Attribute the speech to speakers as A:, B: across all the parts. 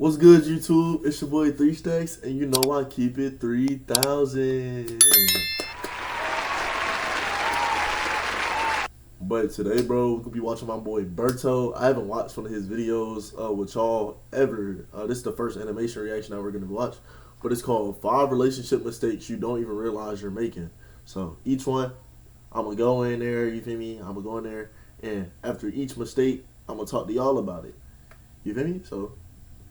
A: What's good, YouTube? It's your boy 3 Stacks, and you know I keep it 3,000. But today, bro, we're gonna be watching my boy Berto. I haven't watched one of his videos with y'all ever. This is the first animation reaction that we're gonna watch, but it's called 5 Relationship Mistakes You Don't Even Realize You're Making. So each one, I'm gonna go in there. You feel me? I'm gonna go in there, and after each mistake, I'm gonna talk to y'all about it. You feel me? So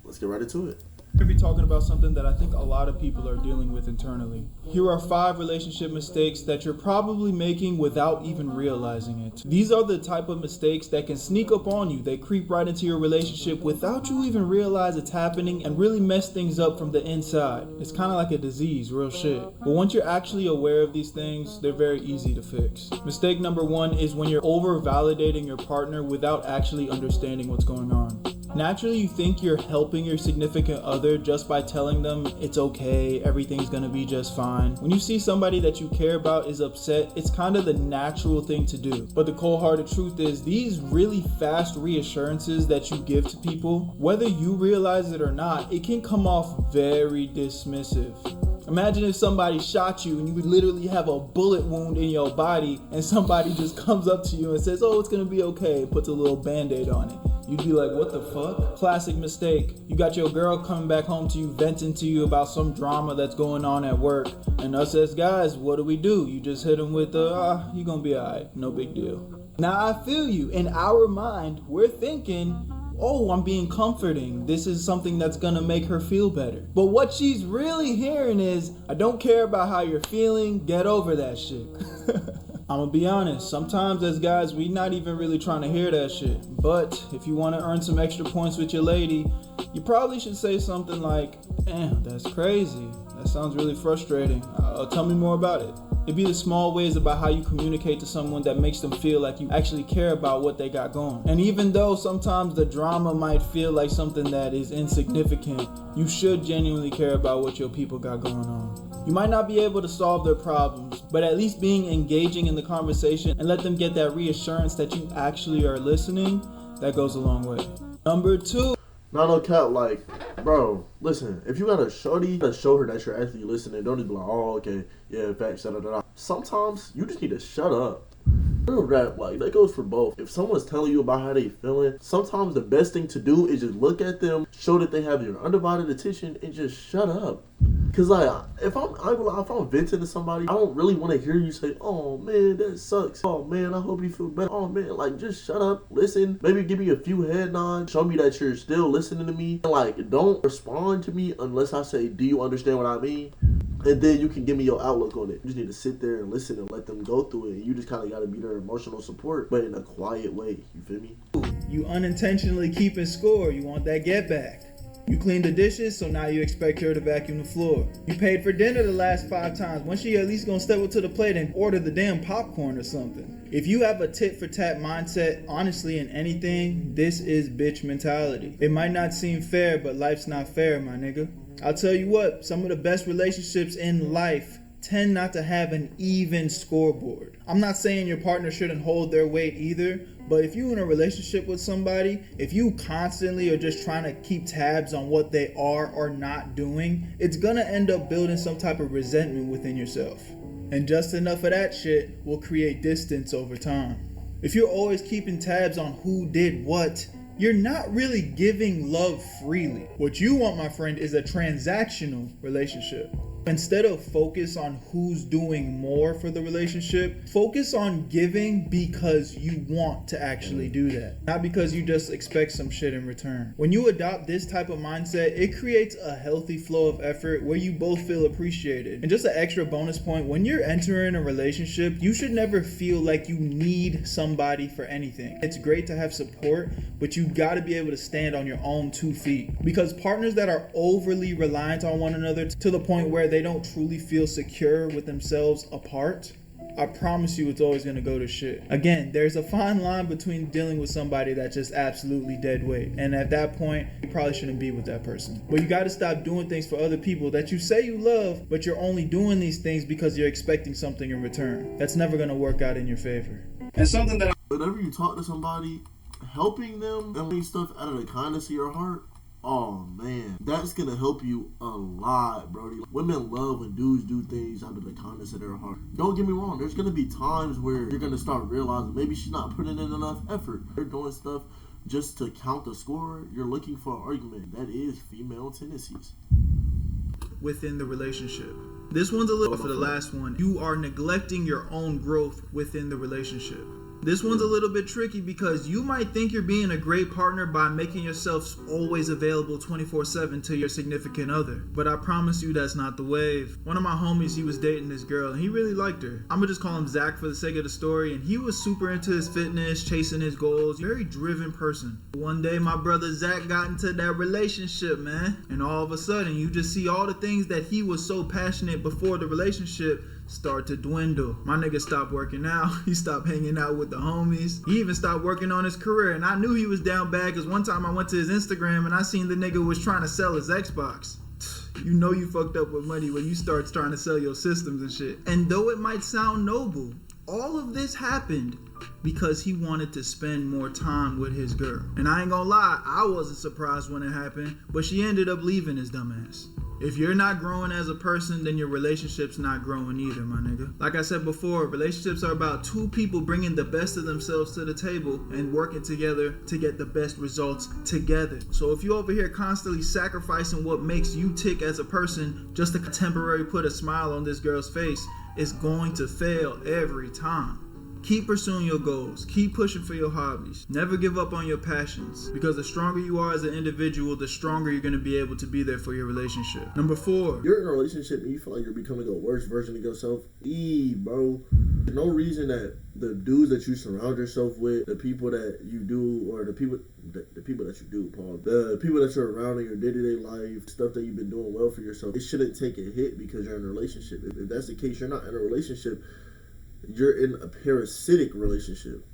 A: let's get right into it.
B: We're going to be talking about something that I think a lot of people are dealing with internally. Here are 5 relationship mistakes that you're probably making without even realizing it. These are the type of mistakes that can sneak up on you. They creep right into your relationship without you even realize it's happening and really mess things up from the inside. It's kind of like a disease, real shit. But once you're actually aware of these things, they're very easy to fix. Mistake number 1 is when you're over-validating your partner without actually understanding what's going on. Naturally, you think you're helping your significant other just by telling them it's okay, everything's gonna be just fine. When you see somebody that you care about is upset, it's kind of the natural thing to do. But the cold-hearted truth is, these really fast reassurances that you give to people, whether you realize it or not, it can come off very dismissive. Imagine if somebody shot you and you would literally have a bullet wound in your body and somebody just comes up to you and says, oh, it's gonna be okay, puts a little band-aid on it. You'd be like, what the fuck? Classic mistake. You got your girl coming back home to you, venting to you about some drama that's going on at work. And us as guys, what do? You just hit them with you gonna be alright, no big deal. Now I feel you. In our mind, we're thinking, oh, I'm being comforting. This is something that's gonna make her feel better. But what she's really hearing is, I don't care about how you're feeling, get over that shit. I'm gonna be honest, sometimes as guys, we not even really trying to hear that shit. But if you wanna earn some extra points with your lady, you probably should say something like, damn, that's crazy. That sounds really frustrating. Tell me more about it. It'd be the small ways about how you communicate to someone that makes them feel like you actually care about what they got going. And even though sometimes the drama might feel like something that is insignificant, you should genuinely care about what your people got going on. You might not be able to solve their problems, but at least being engaging in the conversation and let them get that reassurance that you actually are listening, that goes a long way. Number 2.
A: No cap, like, bro, listen, if you got a shorty, you gotta show her that you're actually listening. Don't just be like, oh, okay, yeah, facts, da-da-da-da. Sometimes you just need to shut up. Real rap, like, that goes for both. If someone's telling you about how they feeling, sometimes the best thing to do is just look at them, show that they have your undivided attention, and just shut up. Cause like, if I'm venting to somebody, I don't really want to hear you say, oh man, that sucks. Oh man, I hope you feel better. Oh man, like, just shut up, listen, maybe give me a few head nods, show me that you're still listening to me. And like, don't respond to me unless I say, do you understand what I mean? And then you can give me your outlook on it. You just need to sit there and listen and let them go through it. You just kind of got to be their emotional support, but in a quiet way. You feel me?
B: You unintentionally keeping score. You want that get back. You cleaned the dishes, so now you expect her to vacuum the floor. You paid for dinner the last 5 times. When she at least gonna step up to the plate and order the damn popcorn or something? If you have a tit for tat mindset, honestly, in anything, this is bitch mentality. It might not seem fair, but life's not fair, my nigga. I'll tell you what, some of the best relationships in life tend not to have an even scoreboard. I'm not saying your partner shouldn't hold their weight either, but if you're in a relationship with somebody, if you constantly are just trying to keep tabs on what they are or not doing, it's gonna end up building some type of resentment within yourself. And just enough of that shit will create distance over time. If you're always keeping tabs on who did what, you're not really giving love freely. What you want, my friend, is a transactional relationship. Instead of focus on who's doing more for the relationship, focus on giving because you want to actually do that, not because you just expect some shit in return. When you adopt this type of mindset, it creates a healthy flow of effort where you both feel appreciated. And just an extra bonus point, when you're entering a relationship, you should never feel like you need somebody for anything. It's great to have support, but you gotta be able to stand on your own 2 feet. Because partners that are overly reliant on one another to the point where they don't truly feel secure with themselves apart, I promise you it's always gonna go to shit. Again, there's a fine line between dealing with somebody that's just absolutely dead weight, and at that point, you probably shouldn't be with that person. But you gotta stop doing things for other people that you say you love, but you're only doing these things because you're expecting something in return. That's never gonna work out in your favor. And something that
A: whenever you talk to somebody, helping them and leave stuff out of the kindness of your heart, oh man, that's gonna help you a lot, Brody. Women love when dudes do things out of the kindness of their heart. Don't get me wrong, there's gonna be times where you're gonna start realizing maybe she's not putting in enough effort. They're doing stuff just to count the score. You're looking for an argument. That is female tendencies
B: within the relationship. This one's a little for the last one. You are neglecting your own growth within the relationship. This one's a little bit tricky because you might think you're being a great partner by making yourself always available 24/7 to your significant other. But I promise you that's not the wave. One of my homies, he was dating this girl and he really liked her. I'm gonna just call him Zach for the sake of the story. And he was super into his fitness, chasing his goals, very driven person. One day my brother Zach got into that relationship, man. And all of a sudden you just see all the things that he was so passionate before the relationship start to dwindle. My nigga stopped working out. He stopped hanging out with the homies. He even stopped working on his career. And I knew he was down bad because one time I went to his Instagram and I seen the nigga was trying to sell his Xbox. You know you fucked up with money when you start trying to sell your systems and shit. And though it might sound noble, all of this happened because he wanted to spend more time with his girl. And I ain't gonna lie, I wasn't surprised when it happened, but she ended up leaving his dumbass. If you're not growing as a person, then your relationship's not growing either, my nigga. Like I said before, relationships are about two people bringing the best of themselves to the table and working together to get the best results together. So if you over here constantly sacrificing what makes you tick as a person just to temporarily put a smile on this girl's face, it's going to fail every time. Keep pursuing your goals. Keep pushing for your hobbies. Never give up on your passions, because the stronger you are as an individual, the stronger you're going to be able to be there for your relationship. Number 4.
A: You're in a relationship and you feel like you're becoming a worse version of yourself. Bro. There's no reason that the dudes that you surround yourself with, the people that you do, or the people that you do, Paul, the people that you're around in your day-to-day life, stuff that you've been doing well for yourself, it shouldn't take a hit because you're in a relationship. If that's the case, you're not in a relationship. You're in a parasitic relationship.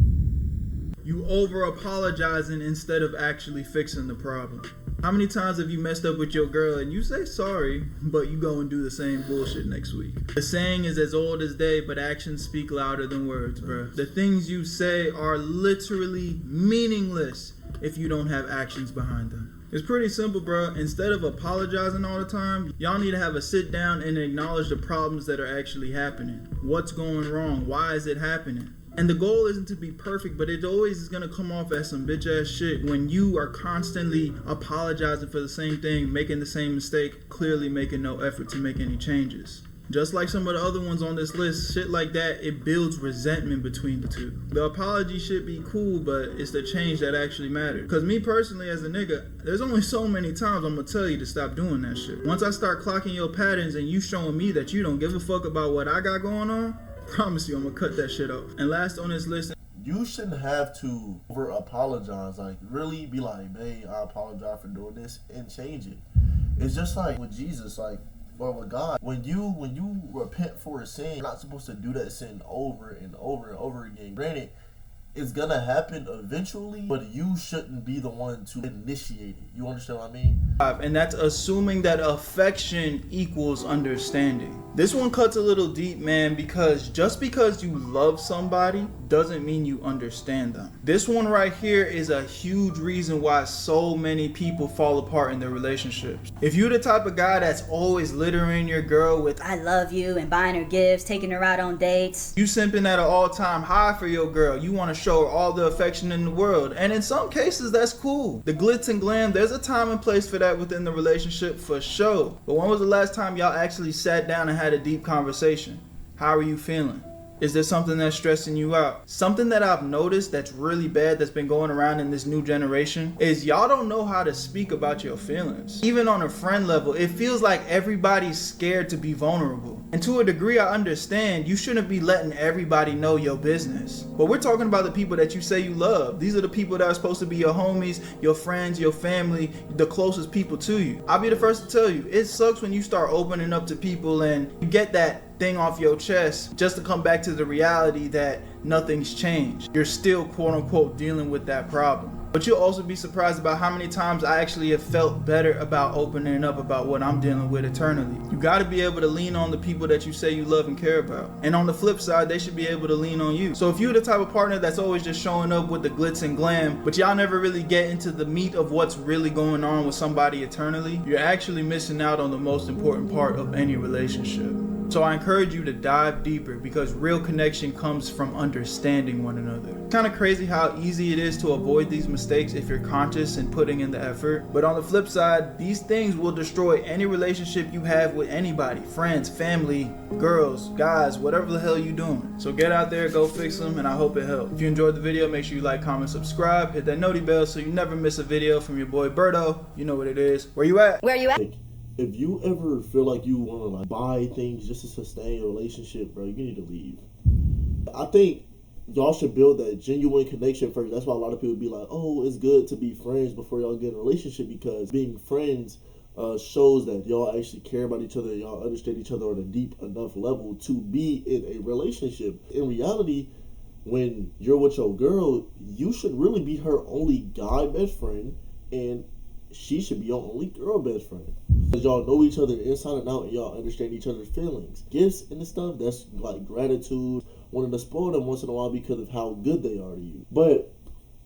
B: You over apologizing instead of actually fixing the problem. How many times have you messed up with your girl and you say sorry, but you go and do the same bullshit next week? The saying is as old as day, but actions speak louder than words, bro. The things you say are literally meaningless if you don't have actions behind them. It's pretty simple, bro. Instead of apologizing all the time, y'all need to have a sit down and acknowledge the problems that are actually happening. What's going wrong? Why is it happening? And the goal isn't to be perfect, but it always is going to come off as some bitch ass shit when you are constantly apologizing for the same thing, making the same mistake, clearly making no effort to make any changes. Just like some of the other ones on this list, shit like that, it builds resentment between the two. The apology should be cool, but it's the change that actually matters. Because me personally as a nigga, there's only so many times I'm going to tell you to stop doing that shit. Once I start clocking your patterns and you showing me that you don't give a fuck about what I got going on, I promise you I'm going to cut that shit off. And last on this list,
A: you shouldn't have to over apologize. Like, really be like, babe, I apologize for doing this, and change it. It's just like with Jesus, like, or with God, when you repent for a sin, you're not supposed to do that sin over and over and over again. Granted, it's gonna happen eventually, but you shouldn't be the one to initiate it. You understand what I mean?
B: And that's assuming that affection equals understanding. This one cuts a little deep, man, because just because you love somebody doesn't mean you understand them. This one right here is a huge reason why so many people fall apart in their relationships. If you're the type of guy that's always littering your girl with
C: I love you and buying her gifts, taking her out on dates,
B: you simping at an all-time high for your girl. You want to show her all the affection in the world. And in some cases, that's cool. The glitz and glam, there's a time and place for that within the relationship for sure. But when was the last time y'all actually sat down and had a deep conversation? How are you feeling? Is there something that's stressing you out? Something that I've noticed that's really bad that's been going around in this new generation is y'all don't know how to speak about your feelings. Even on a friend level, it feels like everybody's scared to be vulnerable. And to a degree, I understand you shouldn't be letting everybody know your business. But we're talking about the people that you say you love. These are the people that are supposed to be your homies, your friends, your family, the closest people to you. I'll be the first to tell you, it sucks when you start opening up to people and you get that thing off your chest just to come back to the reality that nothing's changed. You're still quote unquote dealing with that problem. But you'll also be surprised about how many times I actually have felt better about opening up about what I'm dealing with eternally. You got to be able to lean on the people that you say you love and care about. And on the flip side, they should be able to lean on you. So if you're the type of partner that's always just showing up with the glitz and glam, but y'all never really get into the meat of what's really going on with somebody eternally, you're actually missing out on the most important part of any relationship. So I encourage you to dive deeper, because real connection comes from understanding one another. It's kind of crazy how easy it is to avoid these mistakes if you're conscious and putting in the effort. But on the flip side, these things will destroy any relationship you have with anybody, friends, family, girls, guys, whatever the hell you doing. So get out there, go fix them, and I hope it helped. If you enjoyed the video, make sure you like, comment, subscribe, hit that noti bell so you never miss a video from your boy Berto. You know what it is. Where you at?
C: Where you at?
A: If you ever feel like you want to like buy things just to sustain your relationship, bro, you need to leave. I think y'all should build that genuine connection first. That's why a lot of people be like, oh, it's good to be friends before y'all get in a relationship, because being friends shows that y'all actually care about each other, y'all understand each other on a deep enough level to be in a relationship. In reality, when you're with your girl, you should really be her only guy best friend, and she should be your only girl best friend. Because y'all know each other inside and out, and y'all understand each other's feelings. Gifts and stuff, that's like gratitude, wanting to spoil them once in a while because of how good they are to you. But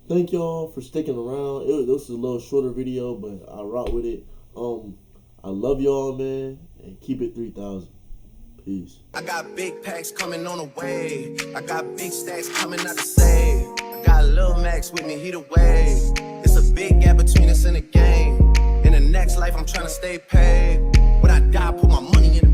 A: thank y'all for sticking around. This is a little shorter video, but I rock with it. I love y'all, man, and keep it 3,000. Peace.
D: I got big packs coming on the way. I got big stacks coming out to save. I got Lil Max with me, he the wave. It's a big gap between us in the game. In the next life, I'm trying to stay paid. When I die, put my money in the